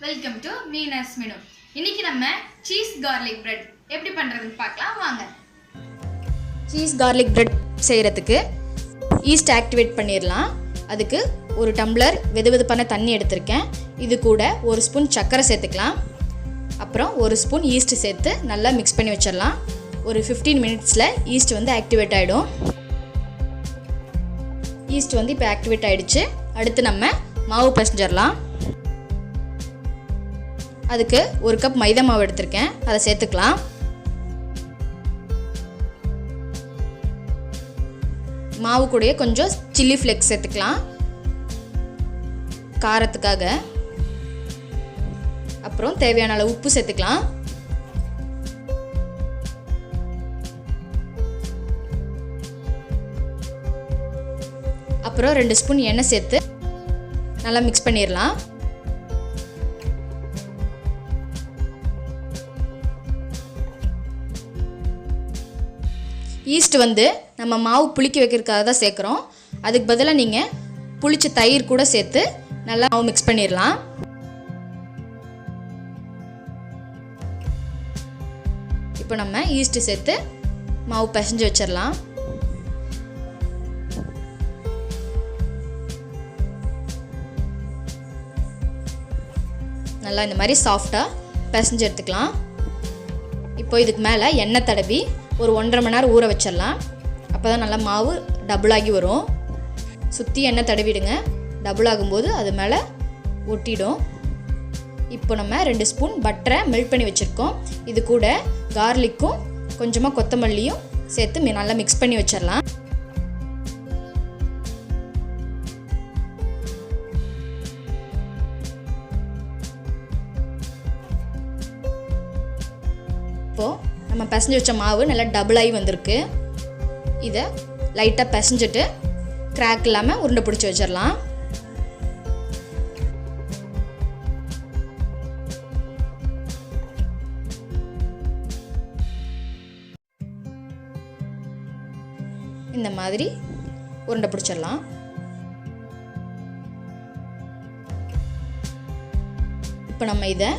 Welcome to minus menu. இன்னைக்கு நம்ம cheese garlic bread எப்படி பண்றதுன்னு பார்க்கலாம் வாங்க. சீஸ் கார்லிக் பிரெட் செய்கிறதுக்கு ஈஸ்ட் ஆக்டிவேட் பண்ணிடலாம். அதுக்கு ஒரு டம்ளர் வெதுவெதுப்பான தண்ணி எடுத்திருக்கேன். இது கூட ஒரு ஸ்பூன் சர்க்கரை சேர்த்துக்கலாம். அப்புறம் ஒரு ஸ்பூன் ஈஸ்ட் சேர்த்து நல்லா மிக்ஸ் பண்ணி வச்சிடலாம். ஒரு 15 மினிட்ஸில் ஈஸ்ட் ஆக்டிவேட் ஆகிடும். ஈஸ்ட் இப்போ ஆக்டிவேட் ஆகிடுச்சு. அடுத்து நம்ம மாவு பிசைஞ்சிடலாம். அதுக்கு ஒரு கப் மைதா மாவு எடுத்திருக்கேன், அதை சேர்த்துக்கலாம். மாவு கூடயே கொஞ்சம் சில்லி ஃப்ளேக்ஸ் சேர்த்துக்கலாம் காரத்துக்காக. அப்புறம் தேவையான அளவு உப்பு சேர்த்துக்கலாம். அப்புறம் 2 ஸ்பூன் எண்ணெய் சேர்த்து நல்லா மிக்ஸ் பண்ணிடலாம். ஈஸ்ட் நம்ம மாவு புளிக்க வைக்கிறதுக்காக தான் சேர்க்குறோம். அதுக்கு பதிலாக நீங்கள் புளிச்ச தயிர் கூட சேர்த்து நல்லா மாவு மிக்ஸ் பண்ணிடலாம். இப்போ நம்ம ஈஸ்ட்டு சேர்த்து மாவு பிசைஞ்சு வச்சிடலாம். நல்லா இந்த மாதிரி சாஃப்டாக பிசைஞ்சு எடுத்துக்கலாம். இப்போ இதுக்கு மேலே எண்ணெய் தடவி ஒரு 1.5 மணி நேரம் ஊற வச்சிடலாம். அப்போ தான் நல்லா மாவு டபுள் ஆகி வரும். சுற்றி எண்ணெய் தடவிடுங்க. டபுள் ஆகும்போது அது மேலே ஒட்டிடும். இப்போ நம்ம 2 ஸ்பூன் பட்டரை மெல்ட் பண்ணி வச்சுருக்கோம். இது கூட கார்லிக்கும் கொஞ்சமாக கொத்தமல்லியும் சேர்த்து நல்லா மிக்ஸ் பண்ணி வச்சிடலாம். இப்போது நம்ம பிசைஞ்சு வச்ச மாவு நல்லா டபுள் ஆகி வந்திருக்கு. இதை லைட்டாக பிசைஞ்சிட்டு கிராக் இல்லாமல் உருண்டை பிடிச்சி வச்சிடலாம். இந்த மாதிரி உருண்டை பிடிச்சிடலாம். இப்போ நம்ம இதை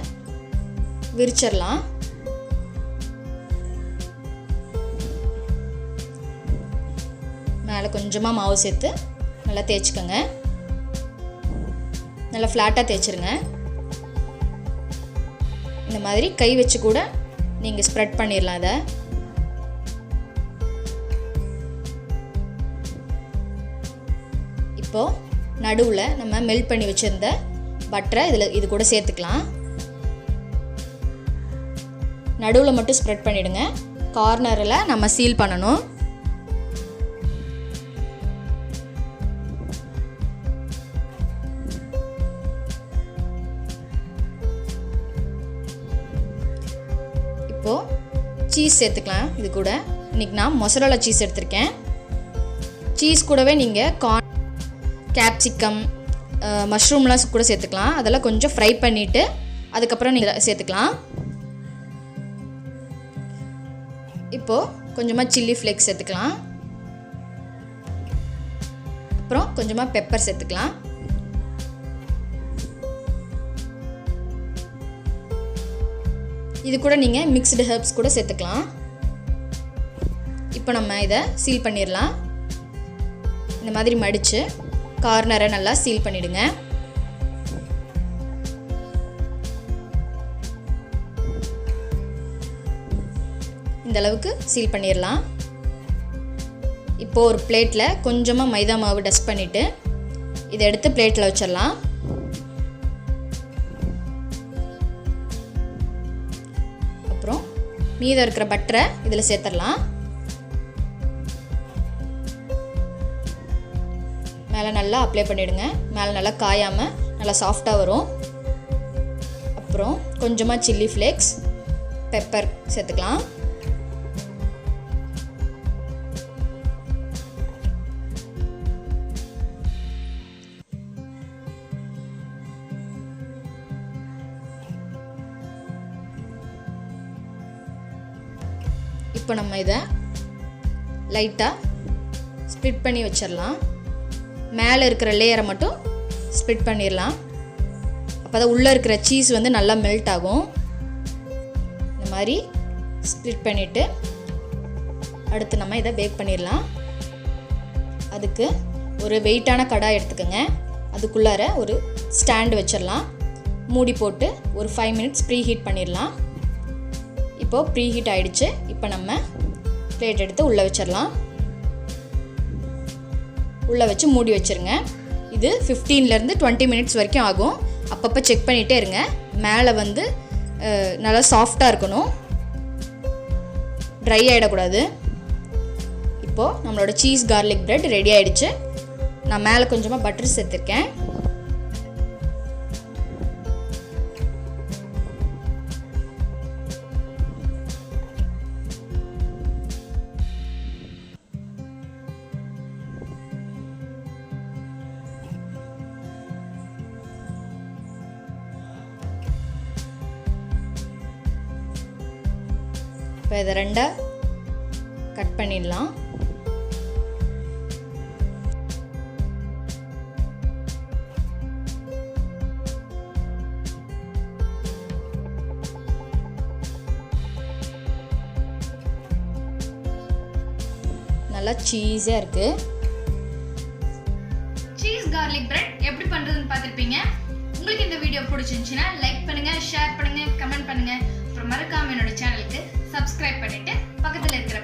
விரிச்சிடலாம். மேலே கொஞ்சமாக மாவு சேர்த்து நல்லா தேய்ச்சிக்கோங்க. நல்லா ஃப்ளாட்டாக தேய்ச்சிருங்க. இந்த மாதிரி கை வச்சு கூட நீங்கள் ஸ்ப்ரெட் பண்ணிடலாம். அதை இப்போது நடுவில் நம்ம மெல்ட் பண்ணி வச்சுருந்த பட்டரை இது கூட சேர்த்துக்கலாம். நடுவில் மட்டும் ஸ்ப்ரெட் பண்ணிவிடுங்க. கார்னரில் நம்ம சீல் பண்ணணும். இப்போது சீஸ் சேர்த்துக்கலாம். இது கூட இன்றைக்கி நான் மொசரல்லா சீஸ் எடுத்திருக்கேன். சீஸ் கூடவே நீங்கள் கார்ன், கேப்சிகம், மஷ்ரூம்லாம் கூட சேர்த்துக்கலாம். அதெல்லாம் கொஞ்சம் ஃப்ரை பண்ணிவிட்டு அதுக்கப்புறம் நீங்கள் சேர்த்துக்கலாம். இப்போது கொஞ்சமாக சில்லி ஃப்ளேக்ஸ் சேர்த்துக்கலாம். அப்புறம் கொஞ்சமாக பெப்பர் சேர்த்துக்கலாம். இது கூட நீங்கள் மிக்ஸ்டு ஹெர்ப்ஸ் கூட சேர்த்துக்கலாம். இப்போ நம்ம இதை சீல் பண்ணிடலாம். இந்த மாதிரி மடித்து கார்னரை நல்லா சீல் பண்ணிவிடுங்க. இந்த அளவுக்கு சீல் பண்ணிடலாம். இப்போது ஒரு பிளேட்டில் கொஞ்சமாக மைதா மாவு டஸ்ட் பண்ணிவிட்டு இதை எடுத்து பிளேட்டில் வச்சிடலாம். அப்புறம் மீதம் இருக்கிற பட்டரை இதில் சேர்த்துடலாம். மேலே நல்லா அப்ளை பண்ணிவிடுங்க. மேலே நல்லா காயாமல் நல்லா சாஃப்டாக வரும். அப்புறம் கொஞ்சமாக சில்லி ஃப்ளேக்ஸ், பெப்பர் சேர்த்துக்கலாம். இப்போ நம்ம இதை லைட்டாக ஸ்ப்ளிட் பண்ணி வச்சிடலாம். மேலே இருக்கிற லேயரை மட்டும் ஸ்ப்ளிட் பண்ணிடலாம். அப்போ தான் உள்ளே இருக்கிற சீஸ் வந்து நல்லா மெல்ட் ஆகும். இந்த மாதிரி ஸ்ப்ளிட் பண்ணிவிட்டு அடுத்து நம்ம இதை பேக் பண்ணிடலாம். அதுக்கு ஒரு வெயிட்டான கடாய் எடுத்துக்கோங்க. அதுக்குள்ளார ஒரு ஸ்டாண்டு வச்சிடலாம். மூடி போட்டு ஒரு 5 மினிட்ஸ் ப்ரீ ஹீட் பண்ணிடலாம். இப்போது ப்ரீ ஹீட் ஆகிடுச்சு. இப்போ நம்ம பிளேட் எடுத்து உள்ளே வச்சிடலாம். உள்ளே வச்சு மூடி வச்சுருங்க. இது 15லேருந்து 20 மினிட்ஸ் வரைக்கும் ஆகும். அப்பப்போ செக் பண்ணிகிட்டே இருங்க. மேலே வந்து நல்லா சாஃப்டாக இருக்கணும், ட்ரை ஆகிடக்கூடாது. இப்போது நம்மளோட சீஸ் கார்லிக் பிரெட் ரெடி ஆகிடுச்சு. நான் மேலே கொஞ்சமாக பட்டர் சேர்த்துருக்கேன். இப்போ இதை 2 கட் பண்ணிடலாம். நல்லா சீஸாக இருக்குது. சீஸ் கார்லிக் பிரெட் எப்படி பண்ணுறதுன்னு பார்த்துருப்பீங்க. உங்களுக்கு இந்த வீடியோ பிடிச்சிருந்துச்சுன்னா லைக் பண்ணுங்கள், ஷேர் பண்ணுங்கள், கமெண்ட் பண்ணுங்கள். அப்புறம் மறக்காம என்னோட சேனலுக்கு சப்ஸ்கிரைப் பண்ணிவிட்டு பக்கத்தில் இருக்கிற